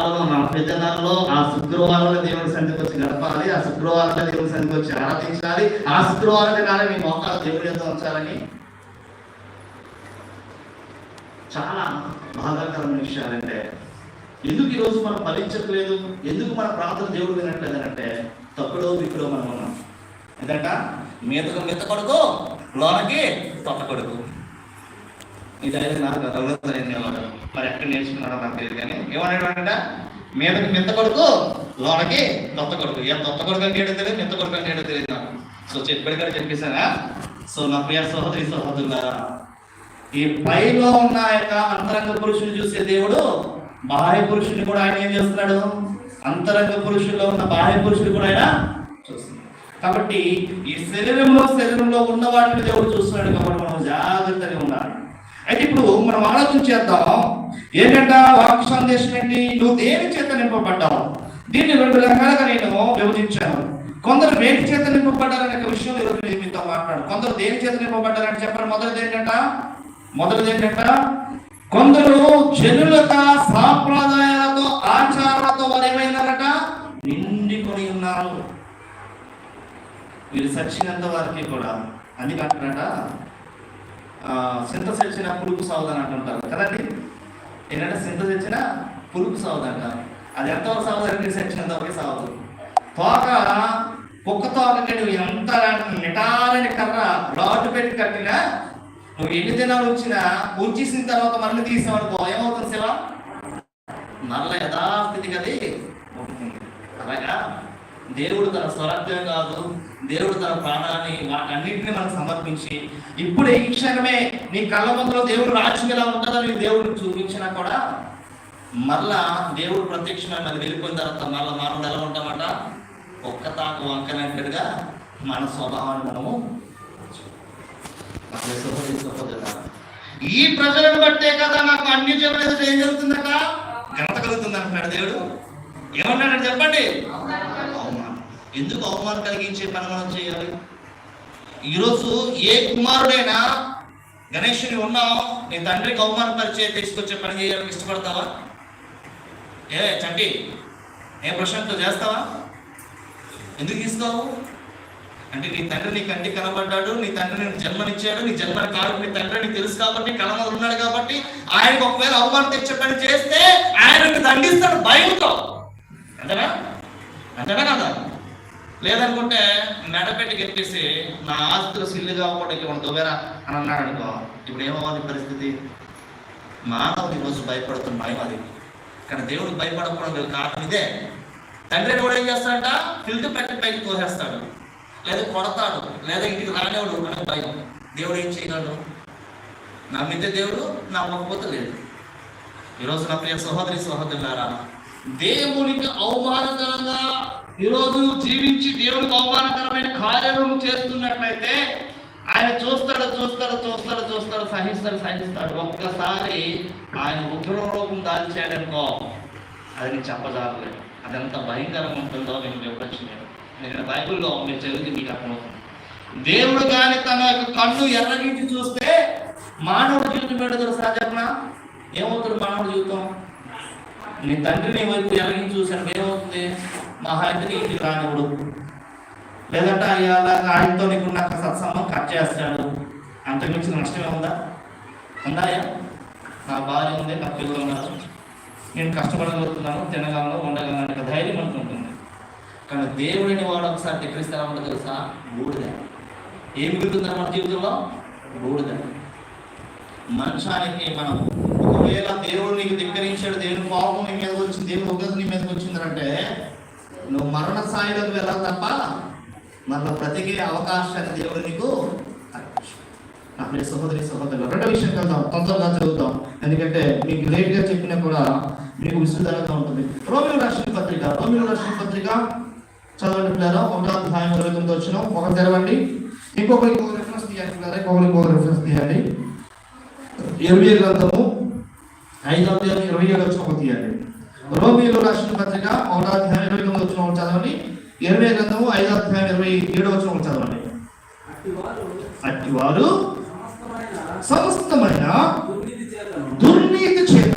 వారంలో 40 దినాల్లో ఆ శుక్రవారంలో దేవుని సన్నిధికి వచ్చి గడపాలి, ఆ శుక్రవారంలో దేవుని సన్నిధికి వచ్చి ఆరాధించాలి, ఆ శుక్రవారం దినాలే మీ మోకాలు దేవుడి యొక్క ఉంచాలని చాలా బాధాకరమైన విషయాలంటే ఎందుకు ఈరోజు మనం ఫలించట్లేదు, ఎందుకు మన ప్రార్థన దేవుడు వినట్లేదు అంటే తప్పుడో విప్పుడో మనం ఉన్నాం. ఎందుకంట మీదకు మెత్త కొడుకు లోనకి తొత్త కొడుకు. ఇది అయితే నాకు తగులుతారు మరి ఎక్కడ నేర్చుకున్నాడో నాకు తెలియదు కానీ ఏమన్నాడంట, మీదకి మెత్త కొడుకు లోనకి తొత్త కొడుకు. ఏ తొత్త కొడుకు అంటే ఏడో తెలియదు, మెత్త కొడుకు అంటే ఏడో తెలియదు నాకు. సో చెప్పాడు కదా చెప్పేశారా. సో నా ప్రియ సహోదరి సహోదరులారా, ఈ పైలో ఉన్న యొక్క అంతరంగ పురుషుని చూసే దేవుడు బాహ్య పురుషుని కూడా ఆయన ఏం చేస్తున్నాడు, అంతరంగ పురుషుల్లో ఉన్న బాహ్య పురుషుడు కూడా ఆయన చూస్తున్నాడు. కాబట్టి ఈ శరీరంలో ఉన్న వాటిని దేవుడు చూస్తున్నాడు. కాబట్టి మనం జాగ్రత్తగా ఉండాలి. అయితే ఇప్పుడు మనం ఆలోచన చేద్దాం. ఏంటంటే వాక్య సందేశం ఏంటి, నువ్వు దేని చేత నింపబడ్డావు. దీన్ని 2 రకాలుగా నేను విభజించాను. కొందరు వేటి చేత నింపబడ్డారనే విషయం ఈరోజు నేను మీతో మాట్లాడు. కొందరు దేని చేత నింపబడ్డారని చెప్పారు. మొదటిది ఏంటంట కొందరు జనులత సాంప్రదాయాలతో ఆచారాలతో వారు ఏమైనారట, నిండికొని ఉన్నారు. వీరు సచ్చినంత వారికి కూడా అందుకంటారట సింత సచ్చిన పురుగు సాగుదని అంటుంటారు కదండి. ఏంటంటే సింత సచ్చిన పురుగు సాగుదంట. అది ఎంతవరకు సాగుదంటే సచ్చినంత వరకు సాగుదు. తోక కుక్క తోకకి నువ్వు ఎంత నిటారని కర్ర రాడ్డు పెట్టి కట్టినా నువ్వు ఎన్ని దినాలు వచ్చినా ఉంచేసిన తర్వాత మళ్ళీ తీసామనుకో ఏమవుతుంది శివ, మళ్ళీ యథాస్థితికి అది ఉంటుంది. అలాగా దేవుడు తన స్వరాజ్యం కాదు, దేవుడు తన ప్రాణాన్ని వాటన్నింటినీ మనకు సమర్పించి ఇప్పుడే ఈ క్షణమే నీ కళ్ళ ముందులో దేవుడు రాజ్యం ఎలా ఉంటుందని దేవుడిని చూపించినా కూడా మళ్ళా దేవుడు ప్రత్యక్షమైన అది వెళ్ళిపోయిన తర్వాత మళ్ళీ మనం ఎలా ఉంటామట, ఒక్క తాకు వంకనట్టుగా మన స్వభావాన్ని మనము. ఈ ప్రజలను బట్టే కదా నాకు అన్ని జనులు ఏం జరుగుతుందట, ఘనత కలుగుతుంది అంటున్నాడు దేవుడు. ఏమన్నాడు చెప్పండి, అవమానం. ఎందుకు అవమానం కలిగించే పని మనం చేయాలి? ఈరోజు ఏ కుమారుడైనా గణేశుని ఉన్నావు, నీ తండ్రికి అవమానపరిచే తీసుకొచ్చే పని చేయాలని ఇష్టపడతావా? చంటి ప్రశ్నతో చేస్తావా? ఎందుకు ఇస్తావు అంటే నీ తండ్రి నీ కంటికి కనబడ్డాడు, నీ తండ్రి నేను జన్మనిచ్చాడు, నీ జన్మని కాదు నీ తండ్రి నీకు తెలుసు కాబట్టి కళ మొదలు ఉన్నాడు కాబట్టి ఆయనకు ఒకవేళ అవమానం తెచ్చే పని చేస్తే ఆయనకు దండిస్తాడు భయంతో. అంతేనా కదా? లేదనుకుంటే మెడపెట్టి గెలిపేసి నా ఆస్తులు సిల్లుగా ఒకటికి మన దొబెరా అని అన్నాడు అనుకో, ఇప్పుడు ఏమవ్వాలి పరిస్థితి? మానవుడు ఈరోజు భయపడుతున్న భయం అది. కానీ దేవుడికి భయపడకపోవడం కారణం ఇదే. తండ్రిని కూడా ఏం చేస్తాడంట, ఫిల్టర్ పెట్టి పైకి తోసేస్తాడు, లేదా కొడతాడు, లేదా ఇంటికి రానివాడు అని భయం. దేవుడు ఏం చేయగలడు? నమ్మితే దేవుడు, నమ్మకపోతే లేదు. ఈరోజు నా ప్రియ సహోదరి సహోదరులారా, దేవునికి అవమానకరంగా ఈరోజు జీవించి దేవునికి అవమానకరమైన కార్యాలను చేస్తున్నట్లయితే ఆయన చూస్తాడు, సహిస్తాడు. ఒక్కసారి ఆయన ఉగ్ర రూపం దాల్చాడనుకో అది నేను చెప్పజాలలేదు. అదంతా భయంకరంగా ఉంటుందో నేను వివరించలేదు. నేను బైబిల్లో మీరు చదివితే మీకు అర్థమవుతుంది. దేవుడు కానీ తన యొక్క కన్ను ఎర్రగించి చూస్తే మానవుడి జీవితం పెడతారు. సాధారణ ఏమవుతుంది మానవుడి జీవితం? నీ తండ్రిని వైపు ఎర్రగించి చూసాను ఏమవుతుంది? మహా అయితే ఇంటికి రానివ్వడు, లేదంటే ఆయనతో నీకున్న సత్సంగం కట్ చేస్తాడు. అంతకుమించిన నష్టమే ఉందా? నా భార్య ఉంది, నా పిల్లలు ఉన్నారు, నేను కష్టపడగలుగుతున్నాను, తినగలను, ఉండగలను అనే ధైర్యం అనుకుంటుంది. కానీ దేవుడిని వాడు ఒకసారి డిప్రెషన్ ఉంటుంది తెలుసా, బూడిద. ఏం మిగులుతుందా మన జీవితంలో? బూడిద. మనుషానికి మనం ఒకవేళ దేవుడు నీకు ధిక్కరించాడు, దేవుని పాపం నీ మీద వచ్చింది, దేవుని ఉగ్రత నీ మీదకి వచ్చిందంటే నువ్వు మరణ స్థాయిలోకి వెళ్ళాలి తప్ప మళ్ళీ బ్రతికే అవకాశాన్ని దేవుడు నీకు. నా సహోదరి సహోదరులు, రెండో విషయం వెళ్దాం, తొందరగా చదువుతాం, ఎందుకంటే మీకు లేట్గా చెప్పినా కూడా మీకు విస్తృతంగా ఉంటుంది. రోమియోలు రాసిన పత్రిక చదవండి పిల్లరా, 1వ అధ్యాయం 29 వచ్చిన ఒక తెరవండి, ఇంకొకరికి రెఫరెన్స్ తీయండి పిల్లరా, ఇంకొకరికి రెఫరెన్స్ తీయండి. 20 గ్రంథము 5వ అధ్యాయం 27 వచ్చిన ఒక తీయండి. రోమియోలు రాసిన పత్రిక 1వ అధ్యాయం 29 వచ్చిన ఒకటి చదవండి. 20 గ్రంథము 5వ అధ్యాయం 27 వచ్చిన ఒకటి చదవండి. అట్టివారు సమస్తమైన దుర్నీతి చేత